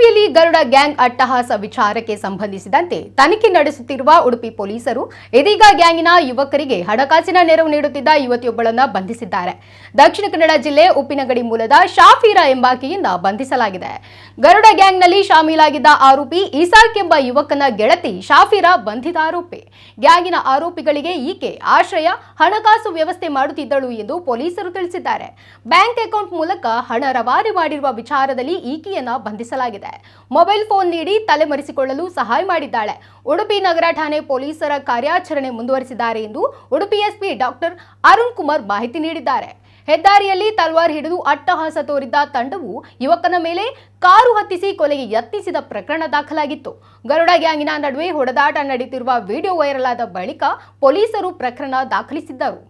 ಉಡುಪಿಯಲ್ಲಿ ಗರುಡ ಗ್ಯಾಂಗ್ ಅಟ್ಟಹಾಸ ವಿಚಾರಕ್ಕೆ ಸಂಬಂಧಿಸಿದಂತೆ ತನಿಖೆ ನಡೆಸುತ್ತಿರುವ ಉಡುಪಿ ಪೊಲೀಸರು ಇದೀಗ ಗ್ಯಾಂಗಿನ ಯುವಕರಿಗೆ ಹಣಕಾಸಿನ ನೆರವು ನೀಡುತ್ತಿದ್ದ ಯುವತಿಯೊಬ್ಬಳನ್ನು ಬಂಧಿಸಿದ್ದಾರೆ. ದಕ್ಷಿಣ ಕನ್ನಡ ಜಿಲ್ಲೆ ಉಪ್ಪಿನಗಡಿ ಮೂಲದ ಶಾಫೀರಾ ಎಂಬಾಕೆಯಿಂದ ಬಂಧಿಸಲಾಗಿದೆ. ಗರುಡ ಗ್ಯಾಂಗ್ನಲ್ಲಿ ಶಾಮೀಲಾಗಿದ್ದ ಆರೋಪಿ ಇಸಾಕ್ ಎಂಬ ಯುವಕನ ಗೆಳತಿ ಶಾಫೀರಾ ಬಂಧಿತ ಆರೋಪಿ. ಗ್ಯಾಂಗಿನ ಆರೋಪಿಗಳಿಗೆ ಈಕೆ ಆಶ್ರಯ, ಹಣಕಾಸು ವ್ಯವಸ್ಥೆ ಮಾಡುತ್ತಿದ್ದಳು ಎಂದು ಪೊಲೀಸರು ತಿಳಿಸಿದ್ದಾರೆ. ಬ್ಯಾಂಕ್ ಅಕೌಂಟ್ ಮೂಲಕ ಹಣ ರವಾನೆ ಮಾಡಿರುವ ವಿಚಾರದಲ್ಲಿ ಈಕೆಯನ್ನ ಬಂಧಿಸಲಾಗಿದೆ. ಮೊಬೈಲ್ ಫೋನ್ ನೀಡಿ ತಲೆಮರೆಸಿಕೊಳ್ಳಲು ಸಹಾಯ ಮಾಡಿದ್ದಾಳೆ. ಉಡುಪಿ ನಗರ ಠಾಣೆ ಪೊಲೀಸರ ಕಾರ್ಯಾಚರಣೆ ಮುಂದುವರಿಸಿದ್ದಾರೆ ಎಂದು ಉಡುಪಿ ಎಸ್ಪಿ ಡಾಕ್ಟರ್ ಅರುಣ್ ಕುಮಾರ್ ಮಾಹಿತಿ ನೀಡಿದ್ದಾರೆ. ಹೆದ್ದಾರಿಯಲ್ಲಿ ತಲ್ವಾರ್ ಹಿಡಿದು ಅಟ್ಟಹಾಸ ತೋರಿದ್ದ ತಂಡವು ಯುವಕನ ಮೇಲೆ ಕಾರು ಹತ್ತಿಸಿ ಕೊಲೆಗೆ ಯತ್ನಿಸಿದ ಪ್ರಕರಣ ದಾಖಲಾಗಿತ್ತು. ಗರುಡ ಗ್ಯಾಂಗಿನ ನಡುವೆ ಹೊಡೆದಾಟ ನಡೆಯುತ್ತಿರುವ ವಿಡಿಯೋ ವೈರಲ್ ಆದ ಬಳಿಕ ಪೊಲೀಸರು ಪ್ರಕರಣ ದಾಖಲಿಸಿದ್ದರು.